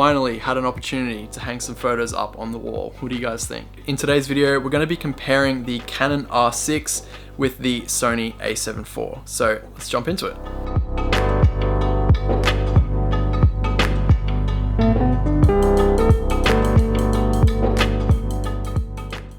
finally had an opportunity to hang some photos up on the wall. What do you guys think? In today's video, we're going to be comparing the Canon R6 with the Sony A7IV. So let's jump into it.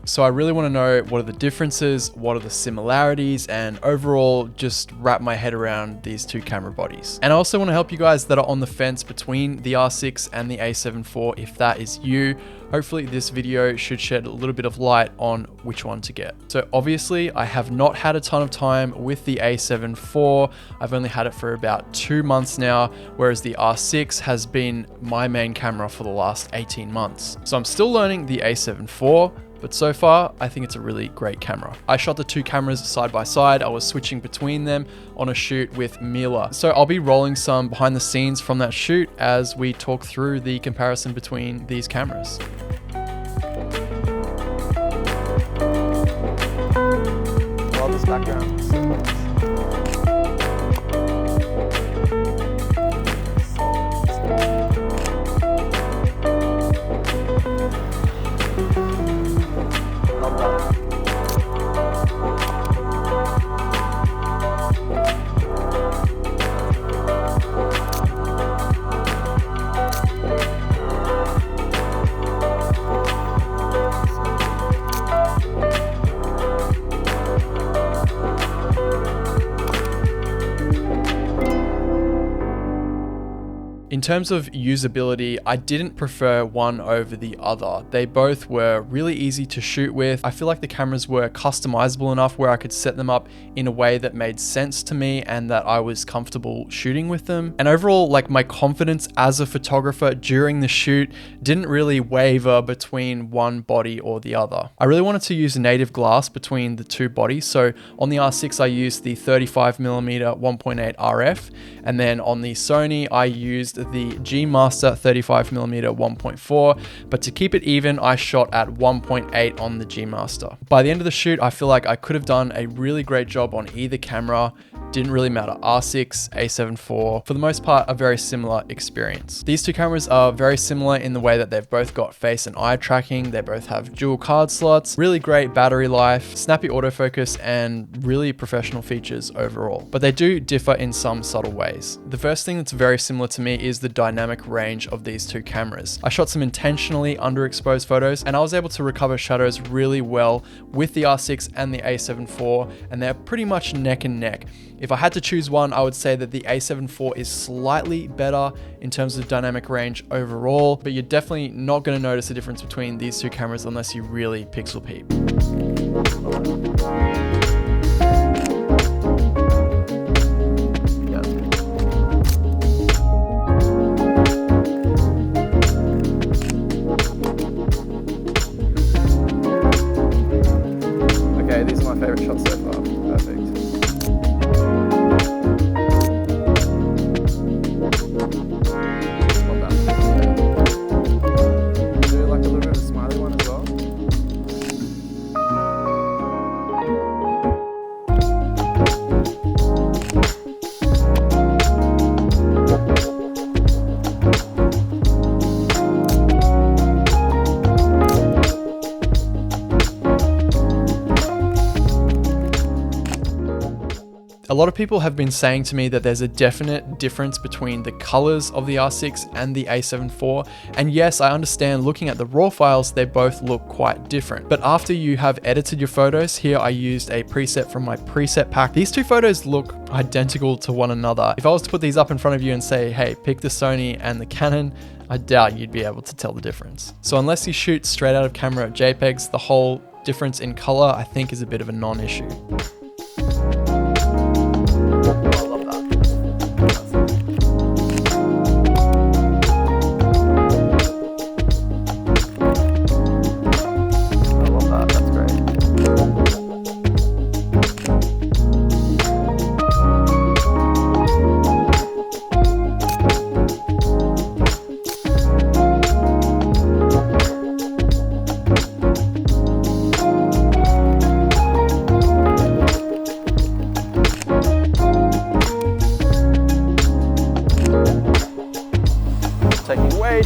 So I really want to know what are the differences, what are the similarities, and overall just wrap my head around these two camera bodies. And I also want to help you guys that are on the fence between the R6 and the A7IV. If that is you, hopefully this video should shed a little bit of light on which one to get. So obviously I have not had a ton of time with the A7IV. I've only had it for about 2 months now, whereas the R6 has been my main camera for the last 18 months. So I'm still learning the A7IV, but so far, I think it's a really great camera. I shot the two cameras side by side. I was switching between them on a shoot with Mila. So I'll be rolling some behind the scenes from that shoot as we talk through the comparison between these cameras. Love this background. In terms of usability, I didn't prefer one over the other. They both were really easy to shoot with. I feel like the cameras were customizable enough where I could set them up in a way that made sense to me and that I was comfortable shooting with them. And overall, like, my confidence as a photographer during the shoot didn't really waver between one body or the other. I really wanted to use native glass between the two bodies. So on the R6, I used the 35mm 1.8 RF, and then on the Sony, I used the G Master 35mm 1.4, but to keep it even, I shot at 1.8 on the G Master. By the end of the shoot, I feel like I could have done a really great job on either camera. Didn't really matter. R6, A7IV, for the most part, a very similar experience. These two cameras are very similar in the way that they've both got face and eye tracking. They both have dual card slots, really great battery life, snappy autofocus, and really professional features overall. But they do differ in some subtle ways. The first thing that's very similar to me is the dynamic range of these two cameras. I shot some intentionally underexposed photos, and I was able to recover shadows really well with the R6 and the A7IV, and they're pretty much neck and neck. If I had to choose one, I would say that the A7IV is slightly better in terms of dynamic range overall, but you're definitely not going to notice a difference between these two cameras unless you really pixel peep. Okay, these are my favorite shots so far. Perfect. A lot of people have been saying to me that there's a definite difference between the colors of the R6 and the A7IV. And yes, I understand looking at the raw files, they both look quite different. But after you have edited your photos, here I used a preset from my preset pack. These two photos look identical to one another. If I was to put these up in front of you and say, hey, pick the Sony and the Canon, I doubt you'd be able to tell the difference. So unless you shoot straight out of camera JPEGs, the whole difference in color, I think, is a bit of a non-issue.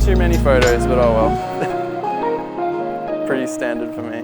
too many photos, but oh well. Pretty standard for me.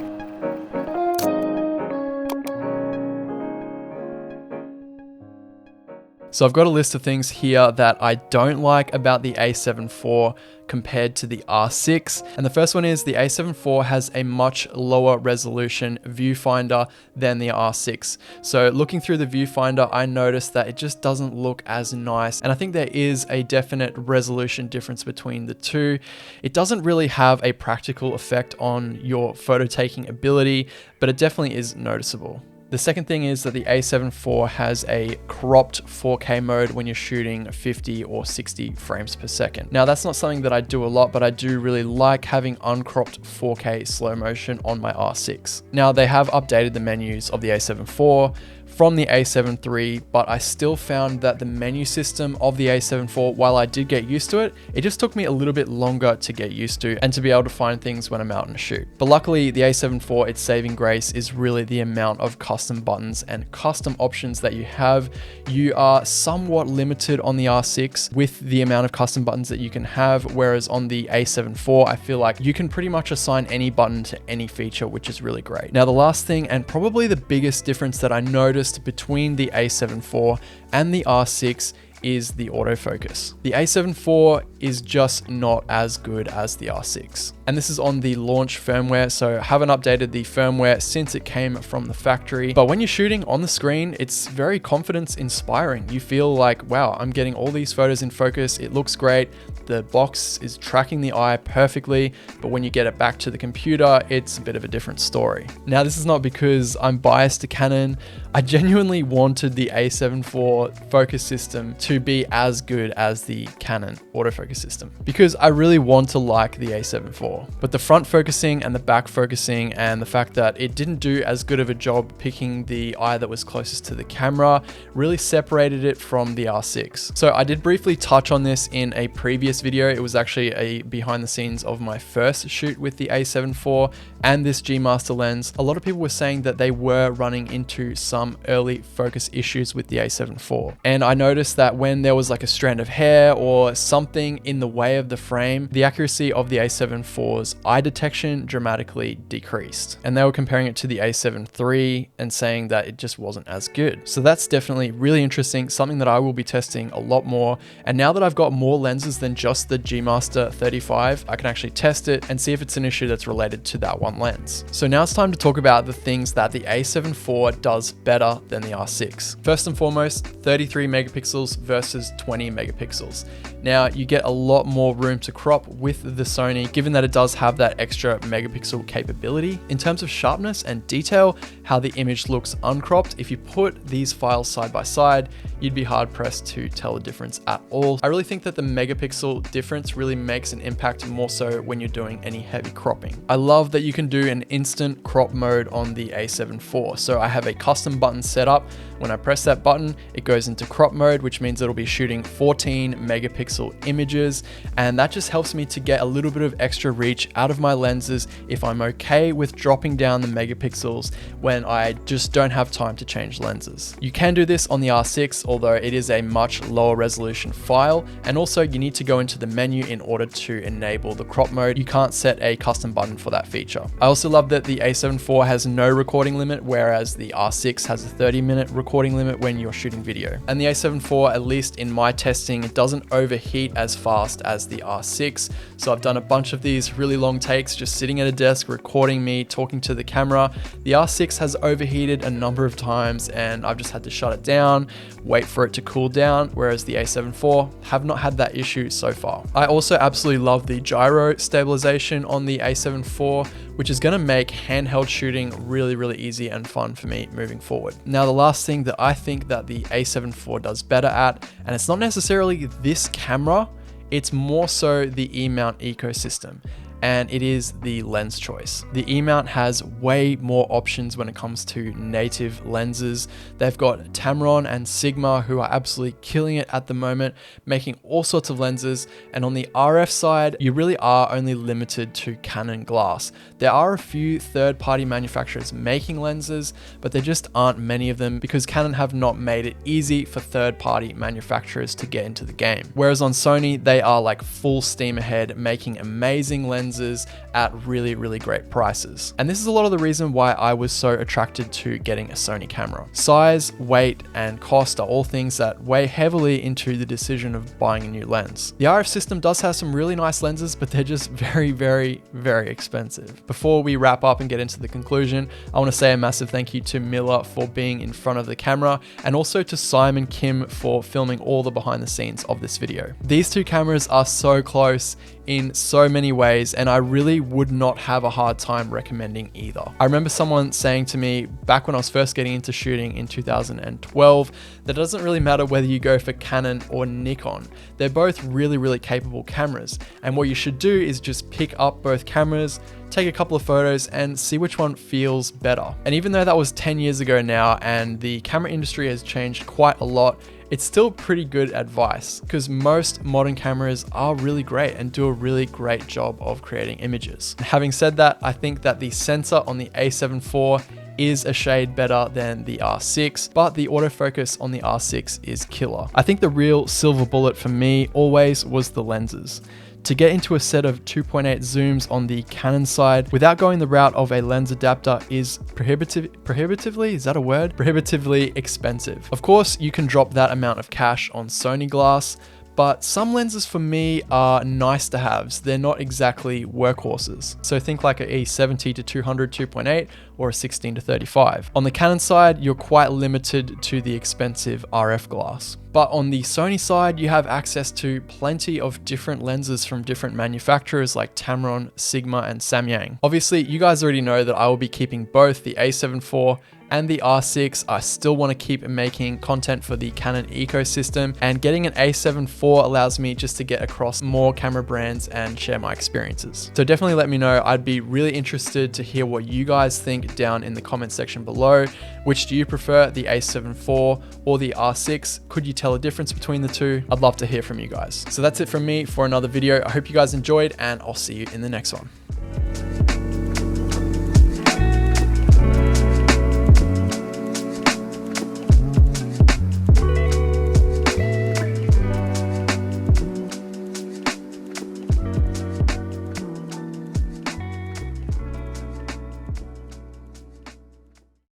So I've got a list of things here that I don't like about the A7 IV compared to the R6. And the first one is the A7 IV has a much lower resolution viewfinder than the R6. So looking through the viewfinder, I noticed that it just doesn't look as nice. And I think there is a definite resolution difference between the two. It doesn't really have a practical effect on your photo taking ability, but it definitely is noticeable. The second thing is that the A7 IV has a cropped 4K mode when you're shooting 50 or 60 frames per second. Now that's not something that I do a lot, but I do really like having uncropped 4K slow motion on my R6. Now they have updated the menus of the A7 IV from the A7 III, but I still found that the menu system of the A7 IV, while I did get used to it, it just took me a little bit longer to get used to and to be able to find things when I'm out on a shoot. But luckily the A7 IV, its saving grace is really the amount of custom buttons and custom options that you have. You are somewhat limited on the R6 with the amount of custom buttons that you can have, whereas on the A7 IV, I feel like you can pretty much assign any button to any feature, which is really great. Now the last thing, and probably the biggest difference that I noticed between the A7 IV and the R6 is the autofocus. The A7 IV is just not as good as the R6. And this is on the launch firmware, so I haven't updated the firmware since it came from the factory. But when you're shooting on the screen, it's very confidence inspiring. You feel like, wow, I'm getting all these photos in focus. It looks great. The box is tracking the eye perfectly, but when you get it back to the computer, it's a bit of a different story. Now, this is not because I'm biased to Canon. I genuinely wanted the A7 IV focus system to be as good as the Canon autofocus system because I really want to like the A7 IV. But the front focusing and the back focusing and the fact that it didn't do as good of a job picking the eye that was closest to the camera really separated it from the R6. So I did briefly touch on this in a previous video. It was actually a behind the scenes of my first shoot with the A7 IV and this G Master lens. A lot of people were saying that they were running into some early focus issues with the A7 IV. And I noticed that when there was like a strand of hair or something in the way of the frame, the accuracy of the A7 IV's eye detection dramatically decreased. And they were comparing it to the A7 III and saying that it just wasn't as good. So that's definitely really interesting, something that I will be testing a lot more. And now that I've got more lenses than just the G Master 35, I can actually test it and see if it's an issue that's related to that one lens. So now it's time to talk about the things that the A7 IV does better than the R6. First and foremost, 33 megapixels versus 20 megapixels. Now you get a lot more room to crop with the Sony, given that it does have that extra megapixel capability. In terms of sharpness and detail, how the image looks uncropped, if you put these files side by side, you'd be hard pressed to tell the difference at all. I really think that the megapixel difference really makes an impact more so when you're doing any heavy cropping. I love that you can do an instant crop mode on the A7 IV. So I have a custom button set up. When I press that button, it goes into crop mode, which means it'll be shooting 14 megapixel images. And that just helps me to get a little bit of extra reach out of my lenses if I'm okay with dropping down the megapixels when I just don't have time to change lenses. You can do this on the R6, although it is a much lower resolution file. And also you need to go into the menu in order to enable the crop mode. You can't set a custom button for that feature. I also love that the A7 IV has no recording limit, whereas the R6 has a 30-minute recording limit when you're shooting video. And the A7 IV, at least in my testing, it doesn't overheat as fast as the R6. So I've done a bunch of these really long takes just sitting at a desk recording me talking to the camera. The R6 has overheated a number of times and I've just had to shut it down, wait for it to cool down, whereas the A7 IV have not had that issue so far. I also absolutely love the gyro stabilization on the A7 IV, which is going to make handheld shooting really, really easy and fun for me moving forward. Now, the last thing that I think that the A7 IV does better at, and it's not necessarily this camera, it's more so the E-mount ecosystem. and it is the lens choice. The E-mount has way more options when it comes to native lenses. They've got Tamron and Sigma, who are absolutely killing it at the moment, making all sorts of lenses. And on the RF side, you really are only limited to Canon glass. There are a few third-party manufacturers making lenses, but there just aren't many of them because Canon have not made it easy for third-party manufacturers to get into the game. Whereas on Sony, they are like full steam ahead, making amazing lenses at really, really great prices. And this is a lot of the reason why I was so attracted to getting a Sony camera. Size, weight, and cost are all things that weigh heavily into the decision of buying a new lens. The RF system does have some really nice lenses, but they're just very, very, very expensive. Before we wrap up and get into the conclusion, I want to say a massive thank you to Mila for being in front of the camera, and also to Simon Kim for filming all the behind the scenes of this video. These two cameras are so close in so many ways, and I really would not have a hard time recommending either. I remember someone saying to me back when I was first getting into shooting in 2012 that it doesn't really matter whether you go for Canon or Nikon. They're both really, really capable cameras, and what you should do is just pick up both cameras, take a couple of photos, and see which one feels better. And even though that was 10 years ago now and the camera industry has changed quite a lot, it's still pretty good advice because most modern cameras are really great and do a really great job of creating images. Having said that, I think that the sensor on the A7IV is a shade better than the R6, but the autofocus on the R6 is killer. I think the real silver bullet for me always was the lenses. To get into a set of 2.8 zooms on the Canon side without going the route of a lens adapter is prohibitively, is that a word? Prohibitively expensive. Of course, you can drop that amount of cash on Sony glass, but some lenses for me are nice to haves. They're not exactly workhorses. So think like a 70 to 200 2.8 or a 16 to 35. On the Canon side, you're quite limited to the expensive RF glass. But on the Sony side, you have access to plenty of different lenses from different manufacturers like Tamron, Sigma, and Samyang. Obviously, you guys already know that I will be keeping both the A7IV and the R6. I still want to keep making content for the Canon ecosystem, and getting an A7IV allows me just to get across more camera brands and share my experiences. So definitely let me know. I'd be really interested to hear what you guys think down in the comment section below. Which do you prefer, the A7IV or the R6? Could you tell a difference between the two? I'd love to hear from you guys. So that's it from me for another video. I hope you guys enjoyed, and I'll see you in the next one.